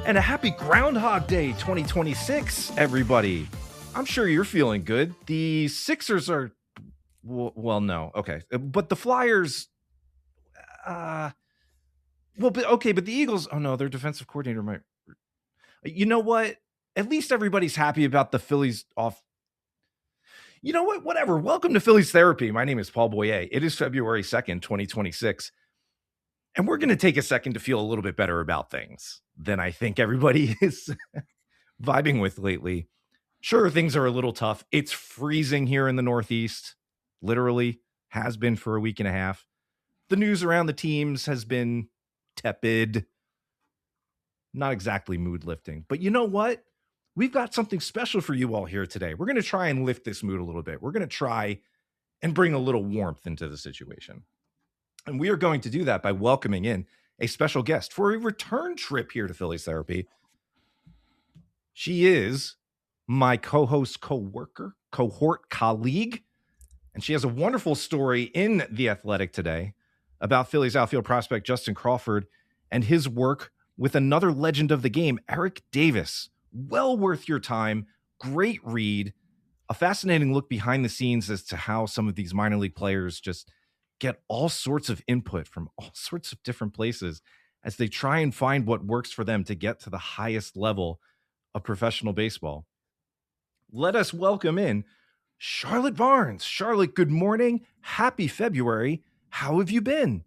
And a happy Groundhog Day 2026, everybody. I'm sure you're feeling good. The Sixers are, well, no, okay. But the Flyers, but the Eagles, oh no, their defensive coordinator might, you know what? At least everybody's happy about the Phillies off. You know what? Whatever. Welcome to Phillies Therapy. My name is Paul Boyer. It is February 2nd, 2026. And we're going to take a second to feel a little bit better about things than I think everybody is vibing with lately. Sure, things are a little tough. It's freezing here in the Northeast, literally has been for a week and a half. The news around the teams has been tepid, not exactly mood lifting. But you know what? We've got something special for you all here today. We're going to try and lift this mood a little bit. We're going to try and bring a little warmth into the situation. And we are going to do that by welcoming in a special guest for a return trip here to Phillies Therapy. She is my co-host, co-worker, cohort colleague, and she has a wonderful story in The Athletic today about Phillies outfield prospect Justin Crawford and his work with another legend of the game, Eric Davis. Well worth your time. Great read. A fascinating look behind the scenes as to how some of these minor league players just get all sorts of input from all sorts of different places as they try and find what works for them to get to the highest level of professional baseball. Let us welcome in Charlotte Barnes. Charlotte, good morning. Happy February. How have you been?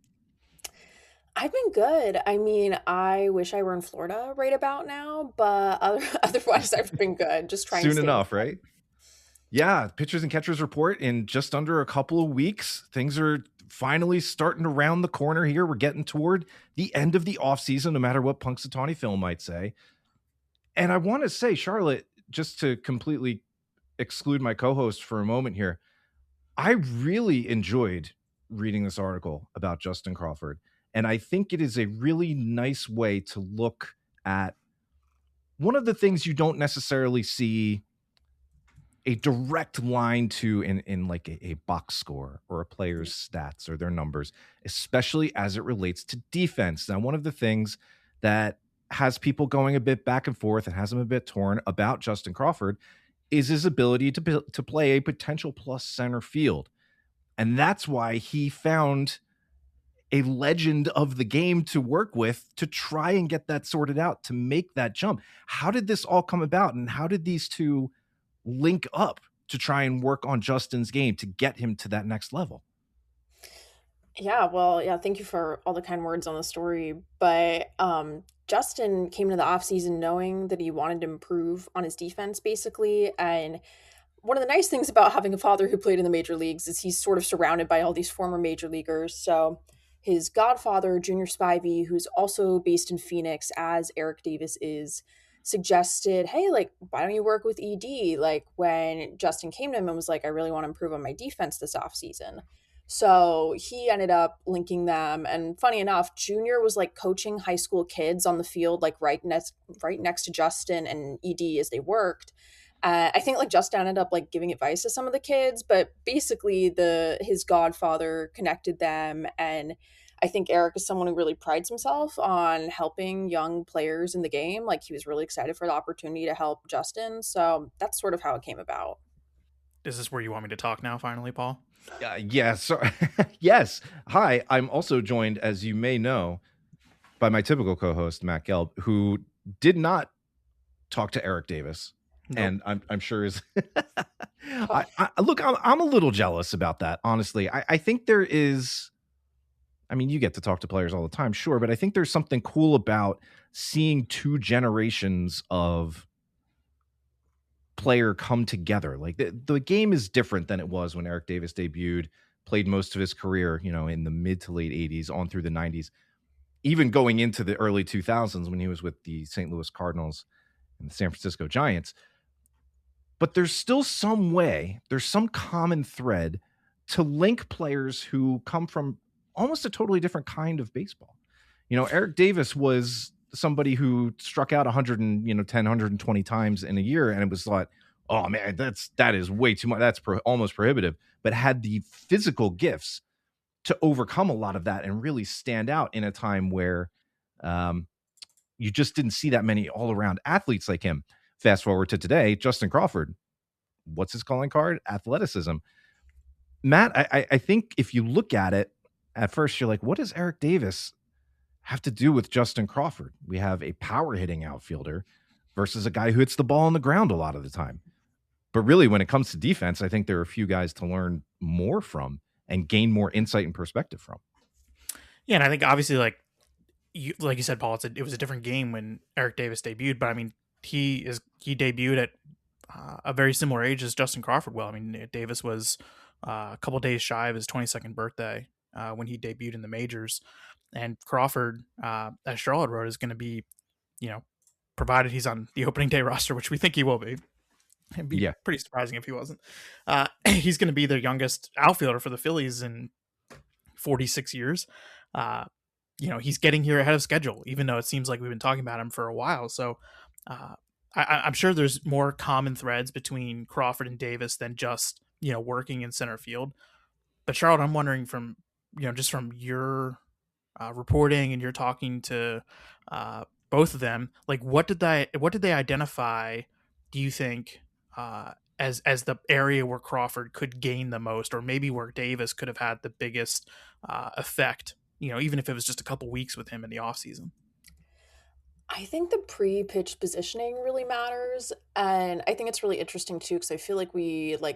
I've been good. I mean, I wish I were in Florida right about now, but otherwise I've been good. Just trying to Soon stay enough, warm. right? Yeah, pitchers and catchers report in just under a couple of weeks. Things are finally starting to round the corner here. We're getting toward the end of the offseason, no matter what Punxsutawney Phil might say. And I want to say, Charlotte, just to completely exclude my co-host for a moment here, I really enjoyed reading this article about Justin Crawford. And I think it is a really nice way to look at one of the things you don't necessarily see a direct line to in like a box score or a player's stats or their numbers, especially as it relates to defense. Now, one of the things that has people going a bit back and forth and has them a bit torn about Justin Crawford is his ability to play a potential plus center field. And that's why he found a legend of the game to work with to try and get that sorted out, to make that jump. How did this all come about? And how did these two link up to try and work on Justin's game to get him to that next level? Yeah, thank you for all the kind words on the story. But Justin came into the offseason knowing that he wanted to improve on his defense, basically. And one of the nice things about having a father who played in the major leagues is he's sort of surrounded by all these former major leaguers. So his godfather, Junior Spivey, who's also based in Phoenix, as Eric Davis is, suggested, hey, like, why don't you work with ED? Like, when Justin came to him and was like, I really want to improve on my defense this offseason. So he ended up linking them. And funny enough, Junior was like coaching high school kids on the field, like right next to Justin and ED as they worked. I think like Justin ended up like giving advice to some of the kids, but basically his godfather connected them. And I think Eric is someone who really prides himself on helping young players in the game. Like he was really excited for the opportunity to help Justin. So that's sort of how it came about. Is this where you want me to talk now, finally, Paul? Yes. Yes. Hi. I'm also joined, as you may know, by my typical co-host, Matt Gelb, who did not talk to Eric Davis. Nope. And I'm sure is look, I'm a little jealous about that, honestly. I think there is, I mean, you get to talk to players all the time, sure, but I think there's something cool about seeing two generations of player come together. Like the game is different than it was when Eric Davis debuted, played most of his career, in the mid to late 80s on through the 90s, even going into the early 2000s when he was with the St. Louis Cardinals and the San Francisco Giants. But there's still there's some common thread to link players who come from almost a totally different kind of baseball. Eric Davis was somebody who struck out 100 and 10, 120 times in a year, and it was like, oh man, that is way too much. That's almost prohibitive. But had the physical gifts to overcome a lot of that and really stand out in a time where you just didn't see that many all around athletes like him. Fast forward to today, Justin Crawford. What's his calling card? Athleticism. Matt, I think if you look at it at first, you're like, what does Eric Davis have to do with Justin Crawford? We have a power hitting outfielder versus a guy who hits the ball on the ground a lot of the time. But really, when it comes to defense, I think there are a few guys to learn more from and gain more insight and perspective from. Yeah, and I think obviously, like you said, Paul, it was a different game when Eric Davis debuted. But I mean, he debuted at a very similar age as Justin Crawford. Well, I mean, Davis was a couple days shy of his 22nd birthday when he debuted in the majors, and Crawford, as Charlotte wrote, is going to be, provided he's on the opening day roster, which we think he will be. It'd be pretty surprising if he wasn't. He's going to be their youngest outfielder for the Phillies in 46 years. He's getting here ahead of schedule, even though it seems like we've been talking about him for a while. So I'm sure there's more common threads between Crawford and Davis than just, working in center field. But Charlotte, I'm wondering from your reporting and you're talking to both of them, like what did they identify, do you think, as the area where Crawford could gain the most, or maybe where Davis could have had the biggest effect, even if it was just a couple weeks with him in the offseason? I think the pre-pitch positioning really matters, and I think it's really interesting too because I feel like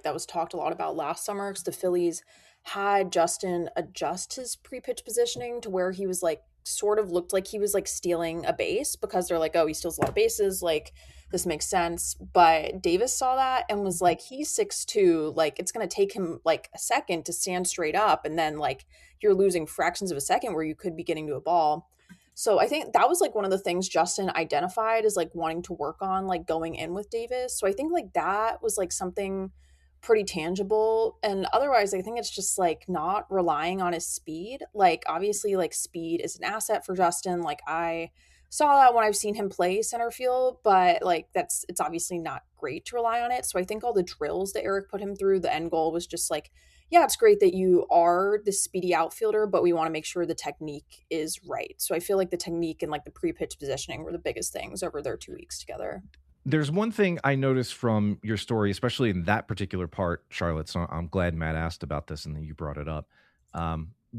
that was talked a lot about last summer because the Phillies had Justin adjust his pre-pitch positioning to where he was like sort of looked like he was like stealing a base because they're like, oh, he steals a lot of bases, like this makes sense. But Davis saw that and was like, he's 6'2", like it's gonna take him like a second to stand straight up, and then like you're losing fractions of a second where you could be getting to a ball. So I think that was like one of the things Justin identified as like wanting to work on, like going in with Davis. So I think like that was like something pretty tangible. And otherwise, I think it's just like not relying on his speed. Like obviously, like speed is an asset for Justin. Like I saw that when I've seen him play center field, but like it's obviously not great to rely on it. So I think all the drills that Eric put him through, the end goal was just like, yeah, it's great that you are the speedy outfielder, but we want to make sure the technique is right. So I feel like the technique and like the pre-pitch positioning were the biggest things over their 2 weeks together. There's one thing I noticed from your story, especially in that particular part, Charlotte. So I'm glad Matt asked about this and that you brought it up,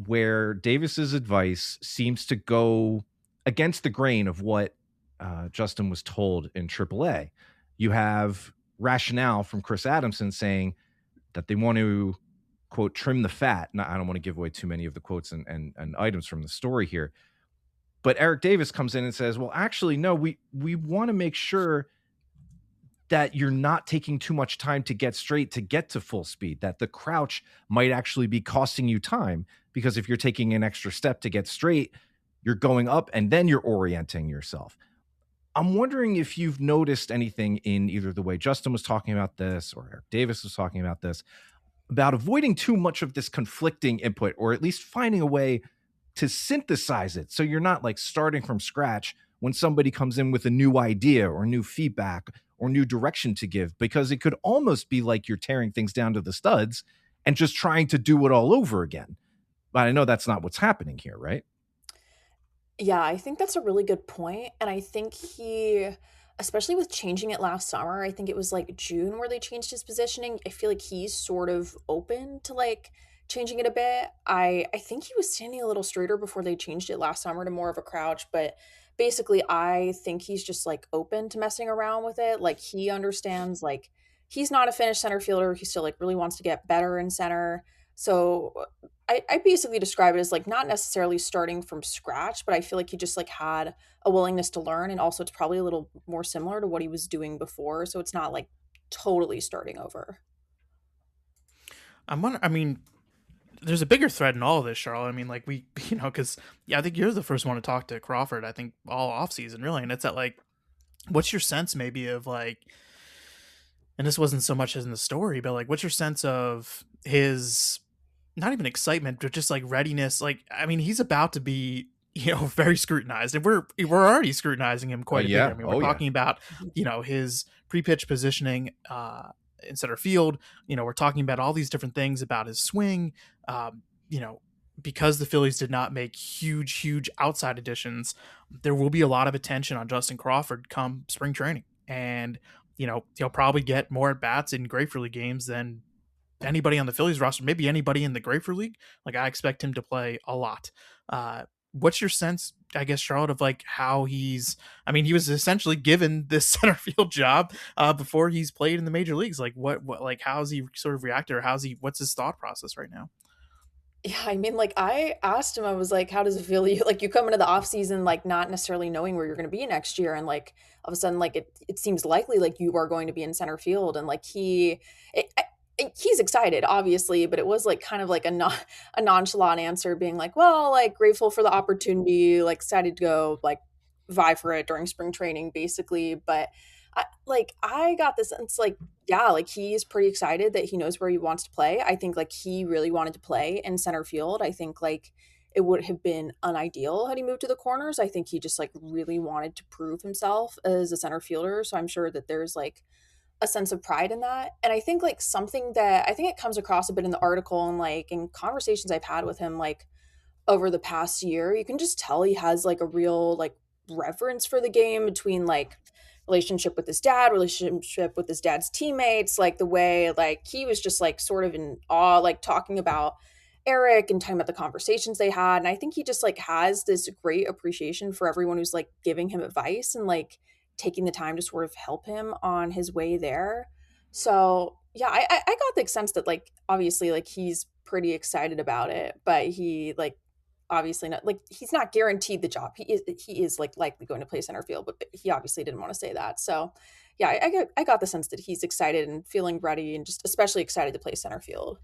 where Davis's advice seems to go against the grain of what Justin was told in AAA. You have rationale from Chris Adamson saying that they want to, quote, trim the fat. Now, I don't want to give away too many of the quotes and items from the story here. But Eric Davis comes in and says, well, actually, no, we want to make sure that you're not taking too much time to get straight, to get to full speed, that the crouch might actually be costing you time, because if you're taking an extra step to get straight, you're going up and then you're orienting yourself. I'm wondering if you've noticed anything in either the way Justin was talking about this or Eric Davis was talking about this, about avoiding too much of this conflicting input, or at least finding a way to synthesize it so you're not like starting from scratch when somebody comes in with a new idea or new feedback or new direction to give, because it could almost be like you're tearing things down to the studs and just trying to do it all over again. But I know that's not what's happening here, right? Yeah, I think that's a really good point. And I think especially with changing it last summer, I think it was like June where they changed his positioning. I feel like he's sort of open to like changing it a bit. I think he was standing a little straighter before they changed it last summer to more of a crouch, but basically I think he's just like open to messing around with it. Like he understands like he's not a finished center fielder. He still like really wants to get better in center. So I basically describe it as like not necessarily starting from scratch, but I feel like he just like had a willingness to learn, and also it's probably a little more similar to what he was doing before. So it's not like totally starting over. I mean, there's a bigger thread in all of this, Charlotte. I mean, like because I think you're the first one to talk to Crawford, I think all off season really. And it's that like, what's your sense maybe of like, and this wasn't so much as in the story, but like, what's your sense of his, not even excitement, but just like readiness? Like, I mean, he's about to be very scrutinized, and we're already scrutinizing him quite a bit. I Yeah. mean, we're Oh, yeah. talking about his pre-pitch positioning in center field. We're talking about all these different things about his swing. Um, you know, because the Phillies did not make huge outside additions, there will be a lot of attention on Justin Crawford come spring training, and he'll probably get more at bats in Grapefruit League games than anybody on the Phillies roster, maybe anybody in the Grapefruit League. Like, I expect him to play a lot. What's your sense, I guess, Charlotte, of like how I mean, he was essentially given this center field job before he's played in the major leagues. Like, what, like, how's he sort of reacted, or what's his thought process right now? Yeah, I mean, like, I asked him, I was like, "How does it feel?" You come into the off season, like, not necessarily knowing where you're gonna be next year, and, like, all of a sudden, like, it seems likely, like, you are going to be in center field, and, like, he's excited, obviously, but it was, like, kind of like a nonchalant answer being like, "Well, like, grateful for the opportunity, like, excited to go, like, vie for it during spring training," basically, but I got the sense, like, yeah, like, he's pretty excited that he knows where he wants to play. I think, like, he really wanted to play in center field. I think, like, it would have been unideal had he moved to the corners. I think he just, like, really wanted to prove himself as a center fielder, so I'm sure that there's, like, a sense of pride in that, and I think, like, something that I think it comes across a bit in the article and, like, in conversations I've had with him, like, over the past year, you can just tell he has, like, a real, like, reverence for the game between, like, relationship with his dad, relationship with his dad's teammates, like, the way, like, he was just, like, sort of in awe, like, talking about Eric and talking about the conversations they had, and I think he just, like, has this great appreciation for everyone who's, like, giving him advice and, like, taking the time to sort of help him on his way there. So, yeah, I got the sense that, like, obviously, like, he's pretty excited about it, but he, like, obviously not, like, he's not guaranteed the job. He is like likely going to play center field, but he obviously didn't want to say that. So yeah, I got the sense that he's excited and feeling ready and just especially excited to play center field.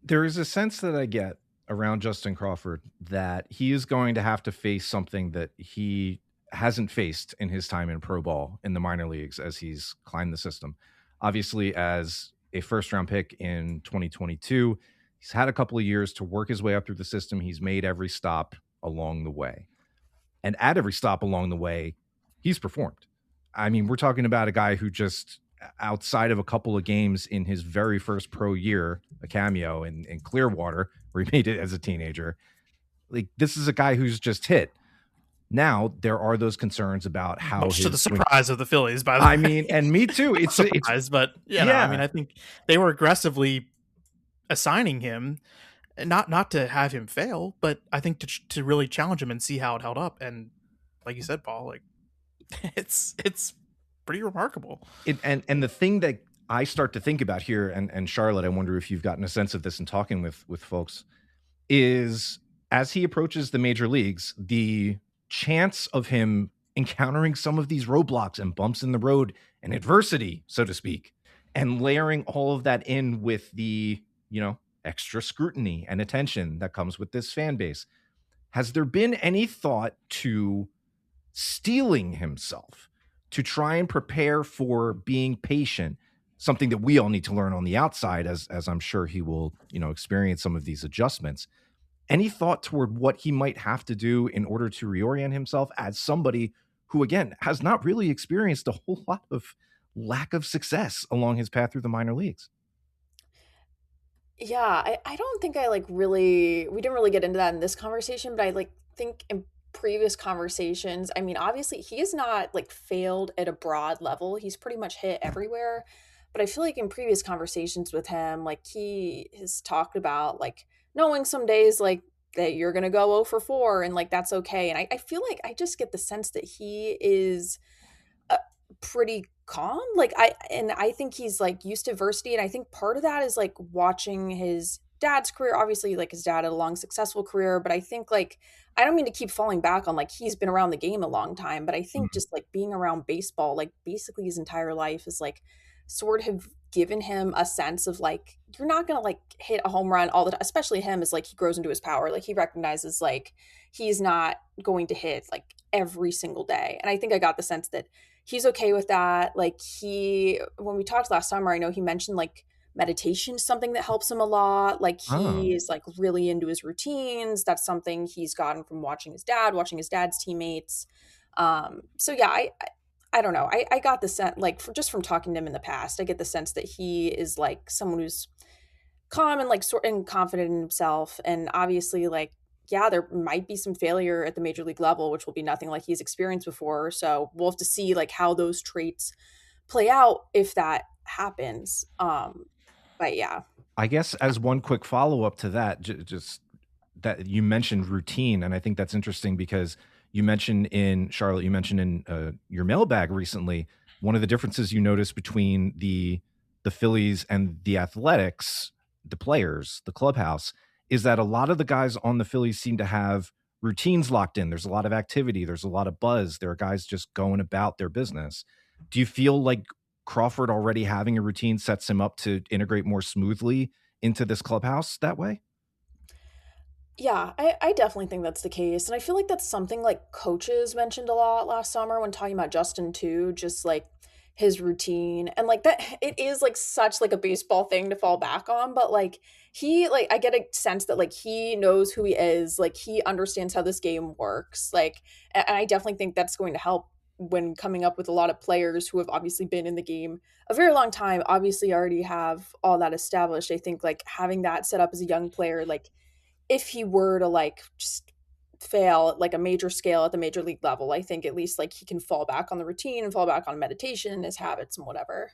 There is a sense that I get around Justin Crawford that he is going to have to face something that he hasn't faced in his time in pro ball in the minor leagues as he's climbed the system. Obviously, as a first round pick in 2022, he's had a couple of years to work his way up through the system. He's made every stop along the way. And at every stop along the way, he's performed. I mean, we're talking about a guy who just, outside of a couple of games in his very first pro year, a cameo in Clearwater, where he made it as a teenager, like, this is a guy who's just hit. Now, there are those concerns about how Much to the his swing. surprise of the Phillies, by the I way. mean, and me too. It's Surprise, but I mean, yeah. I think they were aggressively assigning him, not to have him fail, but I think to really challenge him and see how it held up. And like you said, Paul, like, it's pretty remarkable. And the thing that I start to think about here, and Charlotte, I wonder if you've gotten a sense of this in talking with folks, is as he approaches the major leagues, the chance of him encountering some of these roadblocks and bumps in the road and adversity, so to speak, and layering all of that in with the, extra scrutiny and attention that comes with this fan base. Has there been any thought to steeling himself to try and prepare for being patient, something that we all need to learn on the outside as I'm sure he will, experience some of these adjustments? Any thought toward what he might have to do in order to reorient himself as somebody who, again, has not really experienced a whole lot of lack of success along his path through the minor leagues? Yeah, I don't think I, like, really we didn't really get into that in this conversation, but I, like, think in previous conversations, I mean, obviously, he has not, like, failed at a broad level, he's pretty much hit everywhere, but I feel like in previous conversations with him, like, he has talked about, like, knowing some days, like, that you're gonna go 0 for 4 and, like, that's okay, and I feel like I just get the sense that he is uh, pretty calm. I think he's, like, used to adversity, and I think part of that is, like, watching his dad's career. Obviously, like, his dad had a long, successful career, but I think, like, I don't mean to keep falling back on, like, he's been around the game a long time, but I think Mhm. just, like, being around baseball, like, basically his entire life is, like, sort of given him a sense of, like, you're not gonna, like, hit a home run all the time, especially him as, like, he grows into his power. Like, he recognizes, like, he's not going to hit, like, every single day, and I think I got the sense that he's okay with that. Like, when we talked last summer, I know he mentioned, like, meditation is something that helps him a lot. Like Oh, he is like really into his routines. That's something he's gotten from watching his dad's teammates. So yeah, I don't know. I got the sense, like, just from talking to him in the past, I get the sense that he is like someone who's calm and like sort and confident in himself. And obviously, like, yeah, there might be some failure at the major league level, which will be nothing like he's experienced before. So we'll have to see like how those traits play out if that happens. But yeah. I guess as one quick follow up to that, just that you mentioned routine, and I think that's interesting because you mentioned in Charlotte, you mentioned in your mailbag recently, one of the differences you noticed between the Phillies and the Athletics, the players, the clubhouse, is that a lot of the guys on the Phillies seem to have routines locked in. There's a lot of activity. There's a lot of buzz. There are guys just going about their business. Do you feel like Crawford already having a routine sets him up to integrate more smoothly into this clubhouse that way? Yeah, I definitely think that's the case. And I feel like that's something like coaches mentioned a lot last summer when talking about Justin too, just like his routine. And like that it is like such like a baseball thing to fall back on, but like he like I get a sense that like he knows who he is, like he understands how this game works. Like and I definitely think that's going to help when coming up with a lot of players who have obviously been in the game a very long time, obviously already have all that established. I think like having that set up as a young player, like if he were to like just fail at like a major scale at the major league level, I think at least like he can fall back on the routine and fall back on meditation, his habits and whatever.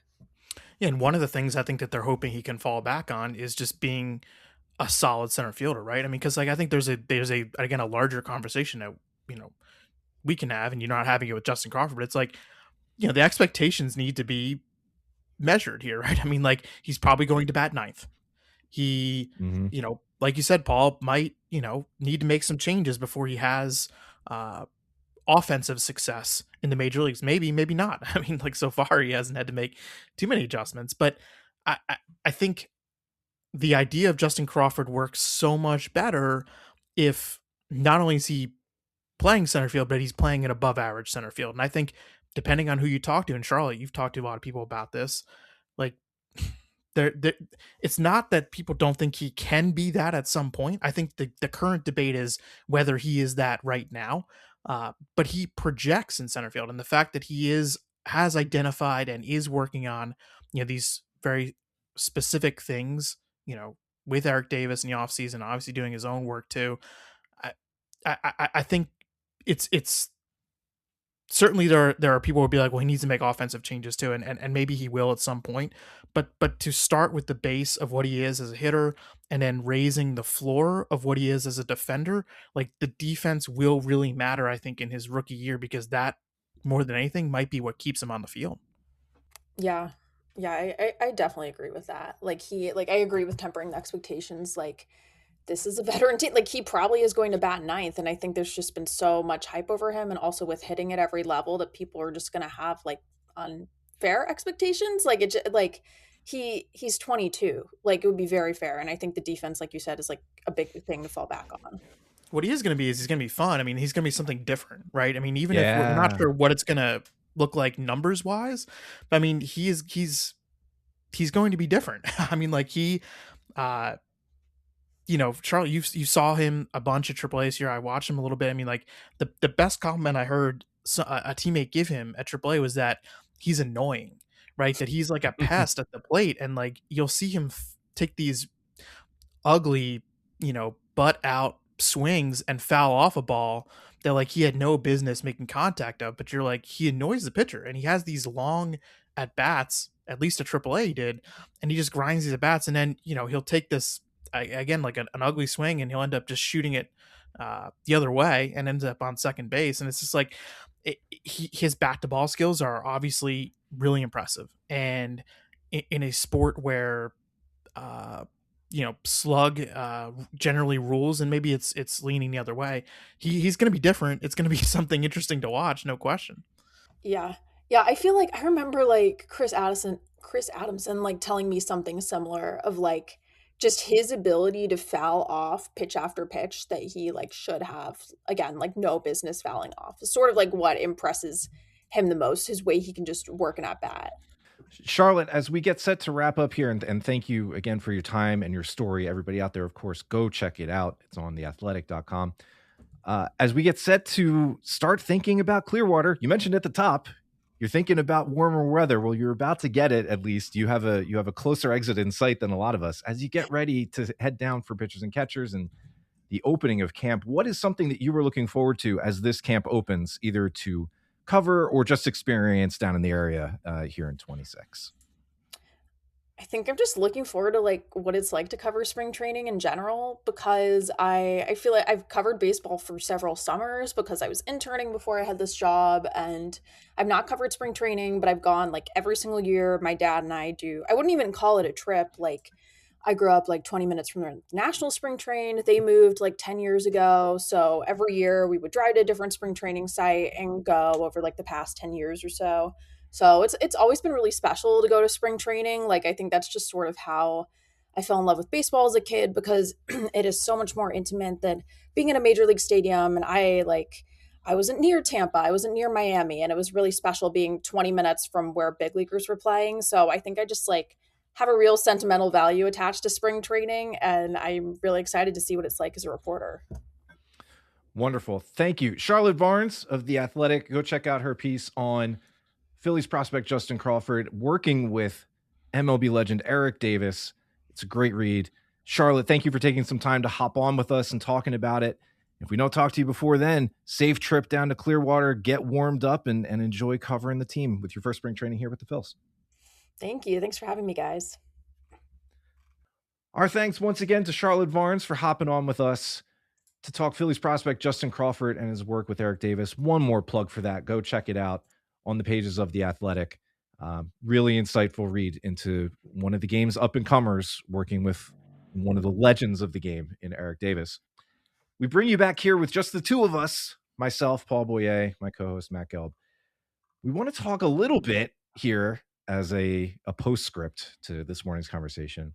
Yeah, and one of the things I think that they're hoping he can fall back on is just being a solid center fielder, right? I mean, because like I think there's a again a larger conversation that you know we can have, and you're not having it with Justin Crawford. But it's like the expectations need to be measured here, right? I mean, like he's probably going to bat ninth. He, Hmm. like you said, Paul might need to make some changes before he has uh, offensive success in the major leagues. Maybe, maybe not. I mean, like so far he hasn't had to make too many adjustments, but I think the idea of Justin Crawford works so much better if not only is he playing center field, but he's playing an above average center field. And I think depending on who you talk to in Charlotte, you've talked to a lot of people about this. Like there it's not that people don't think he can be that at some point. I think the current debate is whether he is that right now. But he projects in center field, and the fact that he has identified and is working on these very specific things, with Eric Davis in the offseason, obviously doing his own work too. I I think it's certainly there are people who will be like, well, he needs to make offensive changes too, and maybe he will at some point. But to start with the base of what he is as a hitter, and then raising the floor of what he is as a defender, like the defense will really matter, I think, in his rookie year, because that more than anything might be what keeps him on the field. Yeah. Yeah, I definitely agree with that. Like he like I agree with tempering the expectations. Like this is a veteran team. Like he probably is going to bat ninth. And I think there's just been so much hype over him and also with hitting at every level that people are just gonna have like unfair expectations. Like like he's 22. Like it would be very fair. And I think the defense, like you said, is like a big thing to fall back on. What he is going to be is he's going to be fun. I mean, he's going to be something different, right? I mean, even if we're not Yeah. sure what it's going to look like numbers wise, but I mean, he's going to be different. I mean, like uh, Charlie, you saw him a bunch at AAA this year. I watched him a little bit. I mean, like the best compliment I heard a teammate give him at AAA was that he's annoying, right? That he's like a pest at the plate, and like you'll see him take these ugly, butt out swings and foul off a ball that like he had no business making contact of. But you're like, he annoys the pitcher, and he has these long at bats. At least at AAA he did, and he just grinds these at bats, and then he'll take this again like an ugly swing, and he'll end up just shooting it the other way and ends up on second base. And it's just like his bat to ball skills are obviously really impressive, and in a sport where uh, slug generally rules, and maybe it's leaning the other way. He's going to be different. It's going to be something interesting to watch, no question. Yeah. Yeah, I feel like I remember like Chris Adamson like telling me something similar of like just his ability to foul off pitch after pitch that he like should have again like no business fouling off. Is sort of like what impresses him the most, his way he can just work an at bat. Charlotte, as we get set to wrap up here, and thank you again for your time and your story. Everybody out there, of course, go check it out. It's on theathletic.com. As we get set to start thinking about Clearwater, you mentioned at the top, you're thinking about warmer weather. Well, you're about to get it. At least you have a closer exit in sight than a lot of us. As you get ready to head down for pitchers and catchers and the opening of camp, what is something that you were looking forward to as this camp opens, either to cover or just experience down in the area here in 26? I think I'm just looking forward to like what it's like to cover spring training in general because I feel like I've covered baseball for several summers because I was interning before I had this job, and I've not covered spring training, but I've gone like every single year. My dad and I do. I wouldn't even call it a trip. Like I grew up like 20 minutes from the national spring train. They moved like 10 years ago. So every year we would drive to a different spring training site and go over like the past 10 years or so. So it's always been really special to go to spring training. Like I think that's just sort of how I fell in love with baseball as a kid because it is so much more intimate than being in a major league stadium. And I wasn't near Tampa, I wasn't near Miami, and it was really special being 20 minutes from where big leaguers were playing. So I think I just like have a real sentimental value attached to spring training, and I'm really excited to see what it's like as a reporter. Wonderful. Thank you. Charlotte Barnes of The Athletic. Go check out her piece on Phillies prospect Justin Crawford working with MLB legend Eric Davis. It's a great read. Charlotte, thank you for taking some time to hop on with us and talking about it. If we don't talk to you before then, safe trip down to Clearwater, get warmed up, and enjoy covering the team with your first spring training here with the Phils. Thank you. Thanks for having me, guys. Our thanks once again to Charlotte Barnes for hopping on with us to talk Phillies prospect Justin Crawford and his work with Eric Davis. One more plug for that. Go check it out on the pages of The Athletic. Really insightful read into one of the game's up-and-comers working with one of the legends of the game in Eric Davis. We bring you back here with just the two of us, myself, Paul Boyer, my co-host, Matt Gelb. We want to talk a little bit here as a postscript to this morning's conversation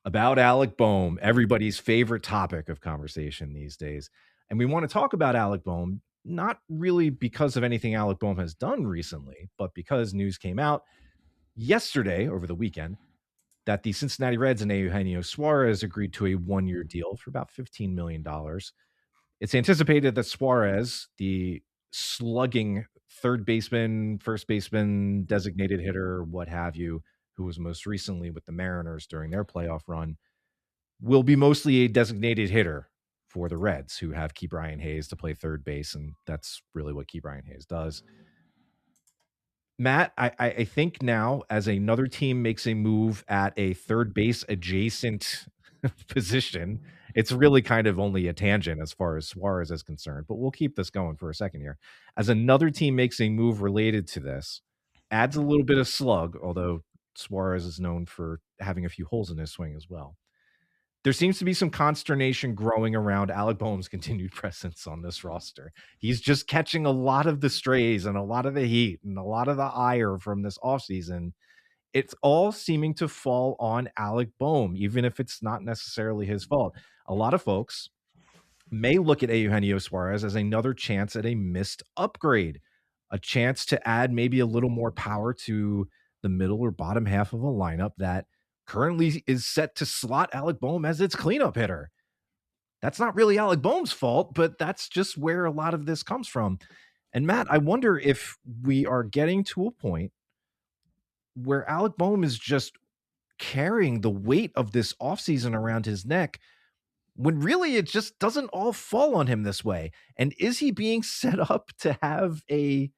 about Alec Bohm, everybody's favorite topic of conversation these days. And we want to talk about Alec Bohm, not really because of anything Alec Bohm has done recently, but because news came out yesterday over the weekend that the Cincinnati Reds and Eugenio Suarez agreed to a one-year deal for about $15 million. It's anticipated that Suarez, the slugging third baseman, first baseman, designated hitter, what have you, who was most recently with the Mariners during their playoff run, will be mostly a designated hitter for the Reds, who have Ke'Bryan Hayes to play third base, and that's really what Ke'Bryan Hayes does. Matt, I think now as another team makes a move at a third base adjacent position, it's really kind of only a tangent as far as Suarez is concerned, but we'll keep this going for a second here. As another team makes a move related to this, adds a little bit of slug, although Suarez is known for having a few holes in his swing as well. There seems to be some consternation growing around Alec Bohm's continued presence on this roster. He's just catching a lot of the strays and a lot of the heat and a lot of the ire from this offseason. It's all seeming to fall on Alec Bohm, even if it's not necessarily his fault. A lot of folks may look at Eugenio Suarez as another chance at a missed upgrade, a chance to add maybe a little more power to the middle or bottom half of a lineup that currently is set to slot Alec Bohm as its cleanup hitter. That's not really Alec Bohm's fault, but that's just where a lot of this comes from. And Matt, I wonder if we are getting to a point where Alec Bohm is just carrying the weight of this offseason around his neck when really it just doesn't all fall on him this way. And is he being set up to have a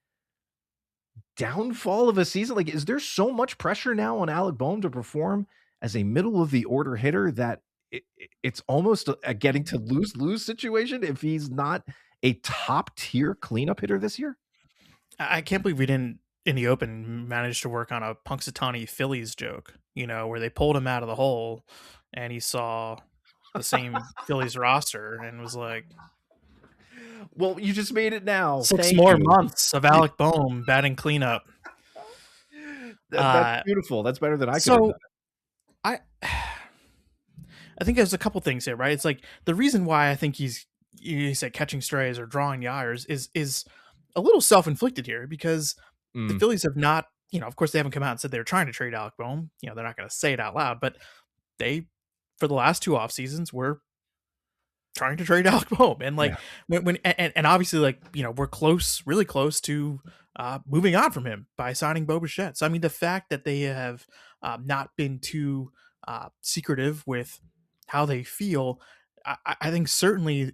downfall of a season? Like, is there so much pressure now on Alec Bohm to perform as a middle of the order hitter that it's almost a getting to lose situation if he's not a top tier cleanup hitter this year? I can't believe we didn't in the open manage to work on a Punxsutawney Phillies joke, where they pulled him out of the hole and he saw the same Phillies roster and was like, well, you just made it now. 6 more months of Alec Bohm batting cleanup. That's beautiful. That's better than I could have done. I think there's a couple things here, right? It's like the reason why I think you said catching strays or drawing the ires is a little self-inflicted here because the Phillies have not of course, they haven't come out and said they're trying to trade Alec Boehm. They're not going to say it out loud, but they, for the last two off seasons, were trying to trade Alec Boehm, and like Yeah. and obviously, like, we're close, really close to moving on from him by signing Bo Bichette. So I mean, the fact that they have not been too secretive with how they feel, I think certainly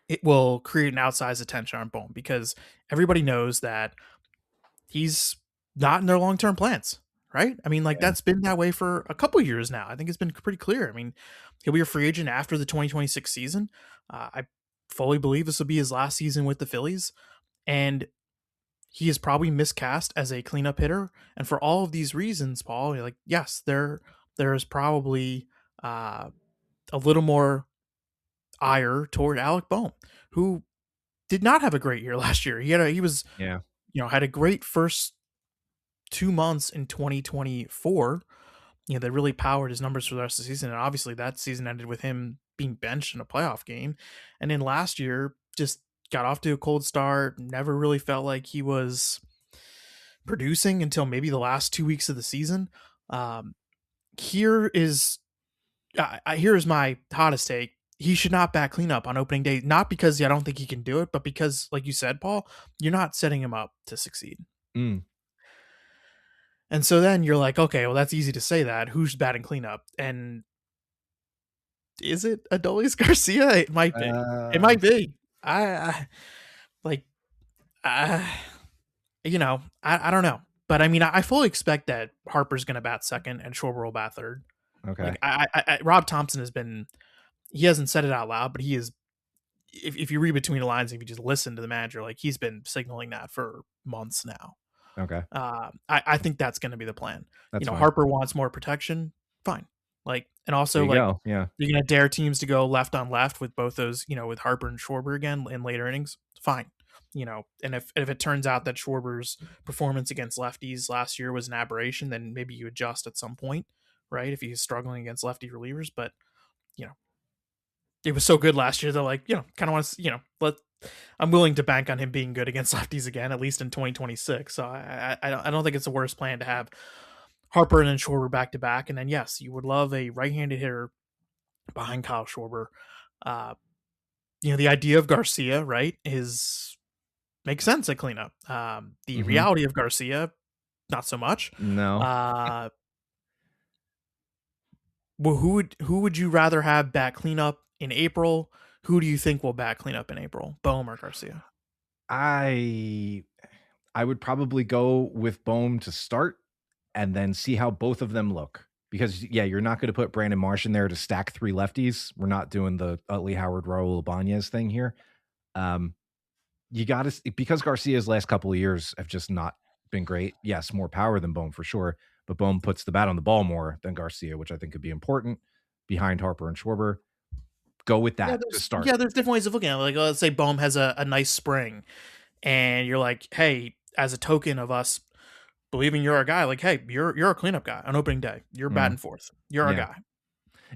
it will create an outsized attention on Boehm, because everybody knows that he's not in their long term plans, right? I mean, like, Yeah. that's been that way for a couple years now. I think it's been pretty clear. I mean, he'll be a free agent after the 2026 season. I fully believe this will be his last season with the Phillies, and he is probably miscast as a cleanup hitter. And for all of these reasons, Paul, you're like, yes, there is probably a little more ire toward Alec Boehm, who did not have a great year last year. He was Yeah. had a great first 2 months in 2024, that really powered his numbers for the rest of the season. And obviously that season ended with him being benched in a playoff game. And then last year just got off to a cold start, never really felt like he was producing until maybe the last 2 weeks of the season. Here is my hottest take. He should not bat cleanup on opening day, not because I don't think he can do it, but because, like you said, Paul, you're not setting him up to succeed. Mm. And so then you're like, okay, well, that's easy to say that. Who's batting cleanup? And is it Adolis Garcia? It might be. It might be. I like, I don't know. But I mean, I fully expect that Harper's going to bat second and Schwarber will bat third. Okay. Like, Rob Thompson he hasn't said it out loud, but he is, if you read between the lines, if you just listen to the manager, like, he's been signaling that for months now. Okay. I think that's going to be the plan. That's fine. Harper wants more protection. Fine. Like, and also, There you like, go. Yeah. you're going to dare teams to go left on left with both those, with Harper and Schwarber again in later innings. Fine. And if it turns out that Schwarber's performance against lefties last year was an aberration, then maybe you adjust at some point, right? If he's struggling against lefty relievers, but it was so good last year that, like, kind of want to, I'm willing to bank on him being good against lefties again, at least in 2026. So I don't think it's the worst plan to have Harper and then Schwarber back to back. And then, yes, you would love a right-handed hitter behind Kyle Schwarber. The idea of Garcia, right, makes sense at cleanup. The reality of Garcia, not so much. No. Well, who would you rather have bat cleanup in April? Who do you think will bat cleanup in April, Boehm or Garcia? I would probably go with Boehm to start and then see how both of them look. Because, yeah, you're not going to put Brandon Marsh in there to stack three lefties. We're not doing the Utley Howard Raul Ibanez thing here. You got to, because Garcia's last couple of years have just not been great. Yes, more power than Boehm for sure, but Boehm puts the bat on the ball more than Garcia, which I think could be important behind Harper and Schwarber. Go with that to start. Yeah, there's different ways of looking at it. Like, let's say Boehm has a nice spring, and you're like, hey, as a token of us believing you're our guy, like, hey, you're a cleanup guy on opening day. You're batting fourth. You're our guy.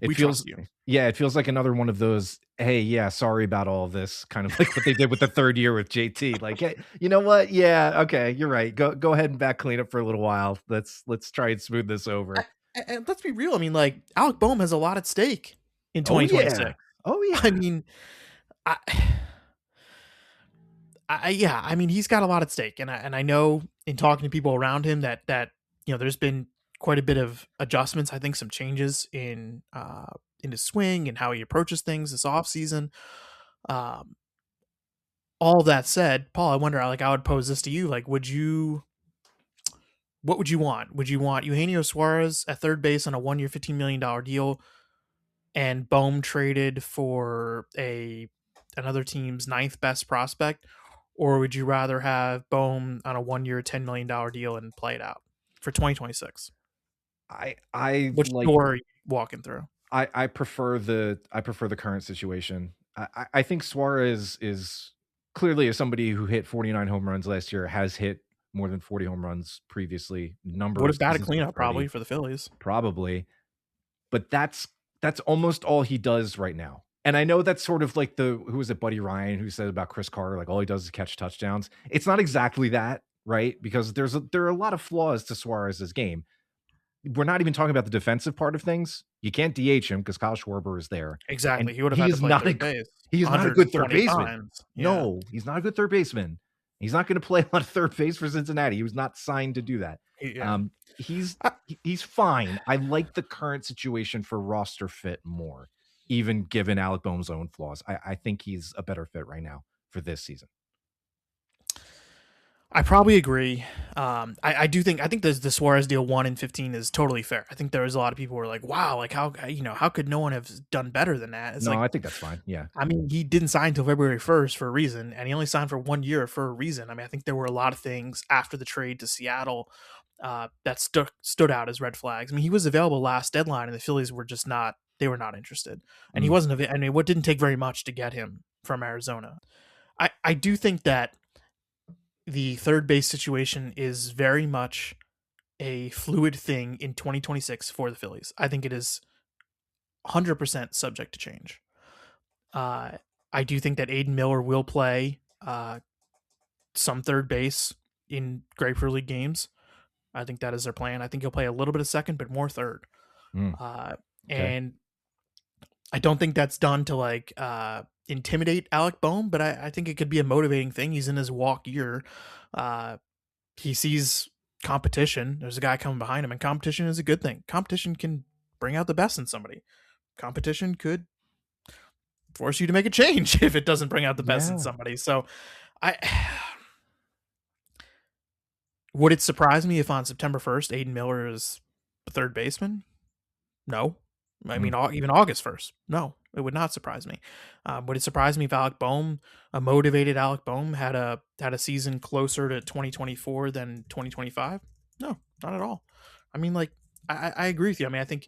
We trust you. Yeah, it feels like another one of those, hey, yeah, sorry about all this, kind of like what they did with the third year with JT. Like, hey, you know what? Yeah, okay, you're right. Go ahead and back clean up for a little while. Let's try and smooth this over. And let's be real. I mean, like, Alec Boehm has a lot at stake in 2026. Oh yeah. I mean, I mean, he's got a lot at stake, and I know in talking to people around him that there's been quite a bit of adjustments. I think some changes in his swing and how he approaches things this offseason. All that said, Paul, I wonder, like, I would pose this to you, like, what would you want? Would you want Eugenio Suarez at third base on a 1-year, $15 million deal, and Boehm traded for another team's ninth best prospect? Or would you rather have Boehm on a 1-year, $10 million deal and play it out for 2026? Which door are you walking through? I prefer the current situation. I think Suarez is clearly, as somebody who hit 49 home runs last year, has hit more than 40 home runs previously. Would have batted cleanup probably for the Phillies. Probably. But that's almost all he does right now. And I know that's sort of like who was it, Buddy Ryan, who said about Chris Carter, like all he does is catch touchdowns. It's not exactly that, right? Because there are a lot of flaws to Suarez's game. We're not even talking about the defensive part of things. You can't DH him because Kyle Schwarber is there, and Exactly. He would have he had to is play not third base he is not a good third 120 baseman. times. Yeah. No, he's not a good third baseman. He's not going to play on third base for Cincinnati. He was not signed to do that. Yeah. He's I- he's fine. I like the current situation for roster fit more, even given Alec Boehm's own flaws. I think he's a better fit right now for this season. I probably agree. I think the Suarez deal 1 in 15 is totally fair. I think there was a lot of people who were like, wow, like how could no one have done better than that? It's No, like, I think that's fine. Yeah. I mean, he didn't sign until February 1st for a reason, and he only signed for 1 year for a reason. I mean, I think there were a lot of things after the trade to Seattle that stood out as red flags. I mean, he was available last deadline, and the Phillies were just not interested. And he wasn't. I mean, what didn't take very much to get him from Arizona. I do think that the third base situation is very much a fluid thing in 2026 for the Phillies. I think it is 100% subject to change. I do think that Aiden Miller will play some third base in Grapefruit League games. I think that is their plan. I think he'll play a little bit of second, but more third. Okay. And I don't think that's done to like intimidate Alec Boehm, but I think it could be a motivating thing. He's in his walk year. He sees competition. There's a guy coming behind him, and competition is a good thing. Competition can bring out the best in somebody. Competition could force you to make a change if it doesn't bring out the best in somebody. So would it surprise me if on September 1st, Aiden Miller is the third baseman? No. I mean, even August 1st. No, it would not surprise me. Would it surprise me if Alec Boehm, a motivated Alec Boehm, had a season closer to 2024 than 2025? No, not at all. I mean, like, I agree with you. I mean, I think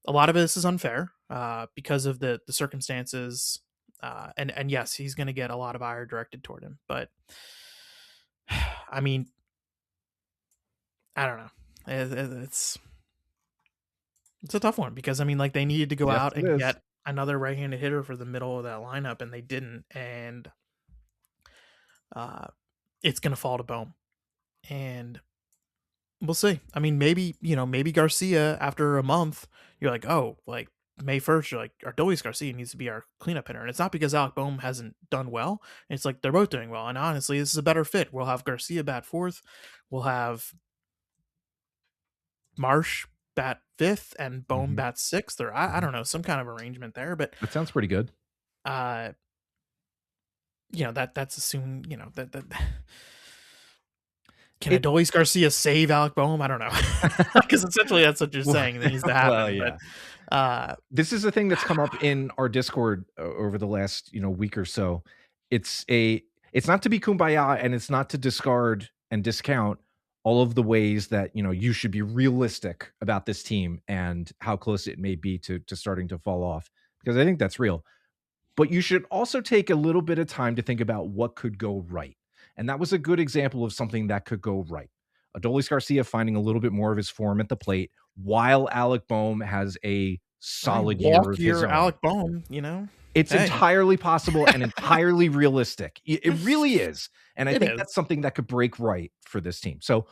a lot of this is unfair because of the circumstances. And yes, he's going to get a lot of ire directed toward him. But, I mean, I don't know. It's a tough one because I mean, like they needed to go out and get another right-handed hitter for the middle of that lineup, and they didn't. And it's gonna fall to Boehm, and we'll see. I mean, maybe Garcia after a month, you're like, oh, like May 1st, you're like, Ardolis Garcia needs to be our cleanup hitter, and it's not because Alec Boehm hasn't done well. It's like they're both doing well, and honestly, this is a better fit. We'll have Garcia bat fourth. We'll have Marsh bat fifth and Boehm bat sixth, or I don't know, some kind of arrangement there. But that sounds pretty good. That's assuming that can Adolis Garcia save Alec Boehm? I don't know, because essentially that's what you're saying that needs to happen. Well, yeah. But, this is a thing that's come up in our Discord over the last week or so. It's not to be kumbaya, and it's not to discard and discount all of the ways that you should be realistic about this team and how close it may be to starting to fall off, because I think that's real. But you should also take a little bit of time to think about what could go right. And that was a good example of something that could go right. Adolis Garcia finding a little bit more of his form at the plate, while Alec Boehm has a solid year of his own. Alec Boehm, It's entirely possible and entirely realistic. It really is. And I think that's something that could break right for this team. So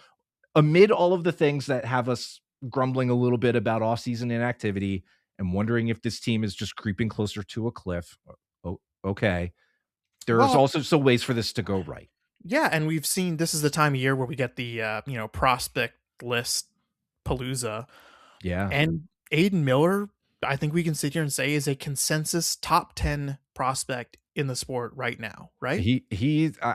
amid all of the things that have us grumbling a little bit about offseason inactivity and wondering if this team is just creeping closer to a cliff, okay, there's also some ways for this to go right. Yeah, and we've seen this is the time of year where we get the prospect list palooza. Yeah. And Aiden Miller, I think we can sit here and say, is a consensus top 10 prospect in the sport right now, right?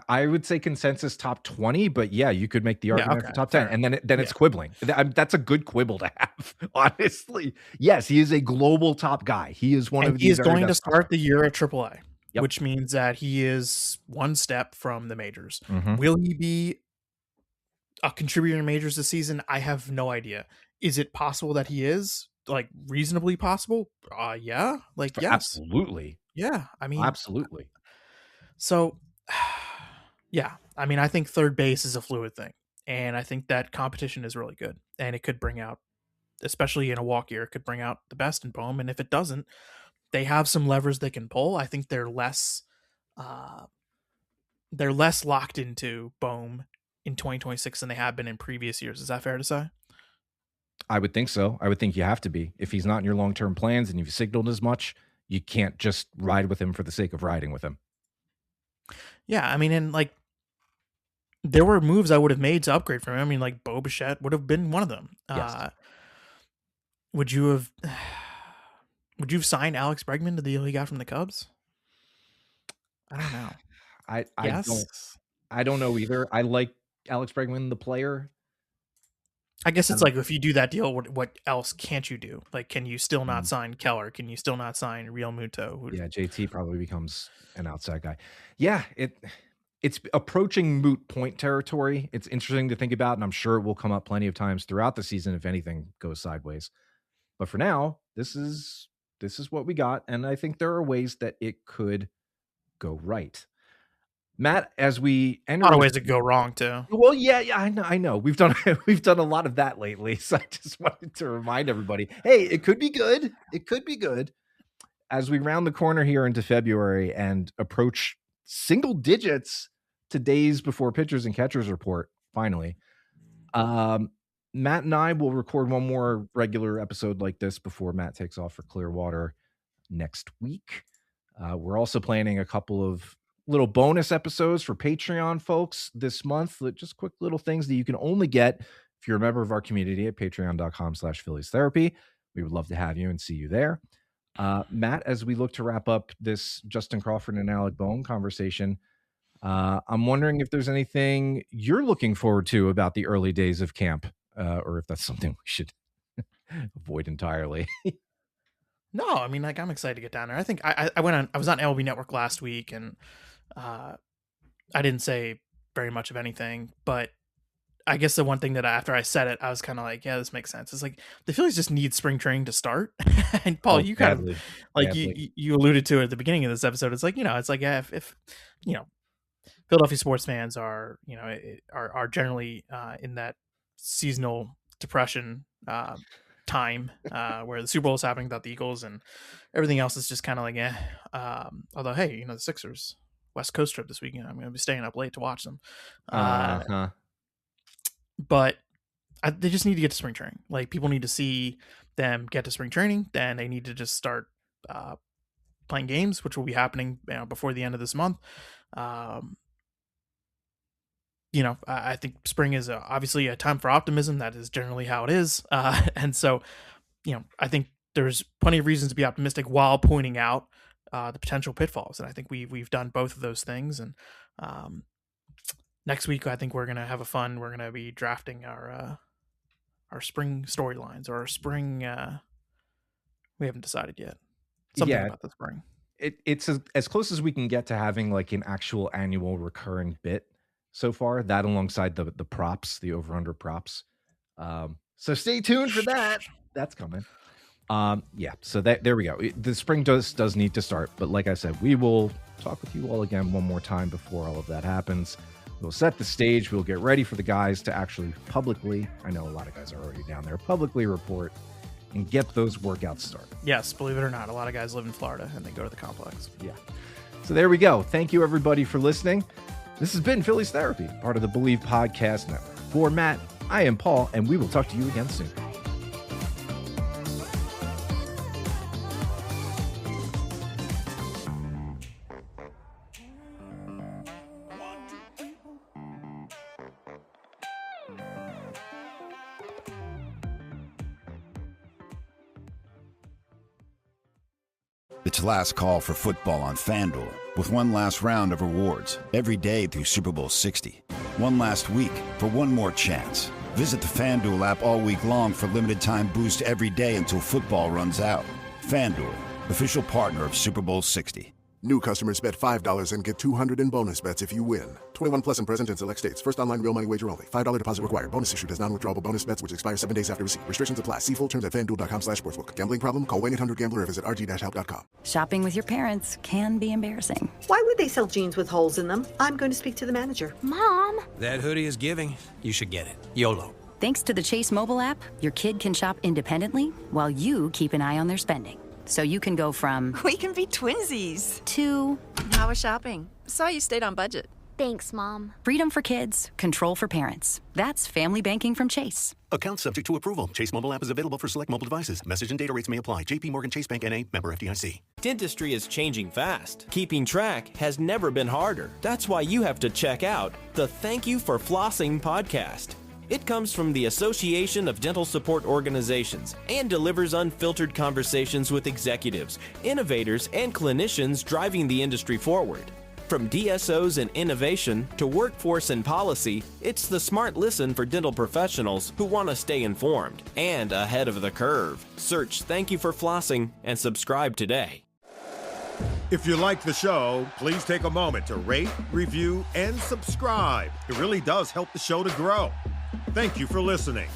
I would say consensus top 20, but yeah, you could make the argument for top 10, and then it's quibbling. That's a good quibble to have, honestly. Yes, he is a global top guy. He is one of these. He is going to start the year at AAA. Yep. Which means that he is one step from the majors. Mm-hmm. Will he be a contributor in majors this season? I have no idea. Is it possible that he is? Like, reasonably possible? Yeah. Like, yes. Absolutely. Yeah. I mean, absolutely. So, yeah. I mean, I think third base is a fluid thing. And I think that competition is really good. And it could bring out, especially in a walk year, it could bring out the best in Boehm. And if it doesn't, they have some levers they can pull. I think they're less locked into Boehm in 2026 than they have been in previous years. Is that fair to say? I would think so. I would think you have to be. If he's not in your long-term plans and you've signaled as much, you can't just ride with him for the sake of riding with him. Yeah, I mean, and like there were moves I would have made to upgrade from him. I mean, like Bo Bichette would have been one of them. Yes. Would you have signed Alex Bregman to the deal he got from the Cubs? I don't know. I don't know either. I like Alex Bregman, the player. I guess it's like if you do that deal, what else can't you do? Like, can you still not sign Keller? Can you still not sign Real Muto? Yeah, JT probably becomes an outside guy. Yeah, it's approaching moot point territory. It's interesting to think about, and I'm sure it will come up plenty of times throughout the season if anything goes sideways. But for now, this is what we got, and I think there are ways that it could go right. Matt, as we enter, a lot of ways to go wrong too. Well, yeah, I know. We've done a lot of that lately. So I just wanted to remind everybody, hey, it could be good. It could be good as we round the corner here into February and approach single digits to days before pitchers and catchers report. Finally, Matt and I will record one more regular episode like this before Matt takes off for Clearwater next week. We're also planning a couple of little bonus episodes for Patreon folks this month. Just quick little things that you can only get if you're a member of our community at patreon.com/Phillies Therapy. We would love to have you and see you there. Matt, as we look to wrap up this Justin Crawford and Alec Bohm conversation, I'm wondering if there's anything you're looking forward to about the early days of camp, or if that's something we should avoid entirely. No, I mean, like, I'm excited to get down there. I think I was on LB Network last week, and I didn't say very much of anything, but I guess the one thing that after I said it, I was kind of like, yeah, this makes sense. It's like the Phillies just need spring training to start. And Paul, you kind of like you alluded to it at the beginning of this episode. It's like, it's like, yeah, if Philadelphia sports fans are generally in that seasonal depression time where the Super Bowl is happening without the Eagles and everything else is just kind of like, although, hey, the Sixers West Coast trip this weekend, I'm going to be staying up late to watch them. But they just need to get to spring training. Like, people need to see them get to spring training. Then they need to just start playing games, which will be happening before the end of this month. I think spring is obviously a time for optimism. That is generally how it is. And so, I think there's plenty of reasons to be optimistic while pointing out the potential pitfalls. And I think we've done both of those things. And next week, I think we're going to have a fun. We're going to be drafting our spring storylines or our spring. We haven't decided yet. Something about the spring. It's as close as we can get to having like an actual annual recurring bit so far. That alongside the props, the over/under props. So stay tuned for that. That's coming. So there we go. The spring does need to start, but like I said, we will talk with you all again one more time before all of that happens. We'll set the stage. We'll get ready for the guys to actually publicly, I know a lot of guys are already down there, publicly report and get those workouts started. Yes, believe it or not, a lot of guys live in Florida and they go to the complex. Yeah. So there we go. Thank you everybody for listening. This has been Phillies Therapy, part of the Believe Podcast Network. For Matt, I am Paul, and we will talk to you again soon. It's last call for football on FanDuel, with one last round of rewards every day through Super Bowl 60. One last week for one more chance. Visit the FanDuel app all week long for limited time boost every day until football runs out. FanDuel, official partner of Super Bowl 60. New customers bet $5 and get $200 in bonus bets if you win. 21 plus and present in select states. First online real money wager only. $5 deposit required. Bonus issued as non-withdrawable bonus bets which expire 7 days after receipt. Restrictions apply. See full terms at FanDuel.com/sportsbook. Gambling problem? Call 1-800-GAMBLER or visit rg-help.com. Shopping with your parents can be embarrassing. Why would they sell jeans with holes in them? I'm going to speak to the manager. Mom! That hoodie is giving. You should get it. YOLO. Thanks to the Chase mobile app, your kid can shop independently while you keep an eye on their spending. So you can go from... We can be twinsies. To... How was shopping? Saw you stayed on budget. Thanks, Mom. Freedom for kids, control for parents. That's family banking from Chase. Account subject to approval. Chase mobile app is available for select mobile devices. Message and data rates may apply. JP Morgan Chase Bank N.A. member FDIC. Dentistry is changing fast. Keeping track has never been harder. That's why you have to check out the Thank You for Flossing podcast. It comes from the Association of Dental Support Organizations and delivers unfiltered conversations with executives, innovators, and clinicians driving the industry forward. From DSOs and innovation to workforce and policy, it's the smart listen for dental professionals who want to stay informed and ahead of the curve. Search Thank You for Flossing and subscribe today. If you like the show, please take a moment to rate, review, and subscribe. It really does help the show to grow. Thank you for listening.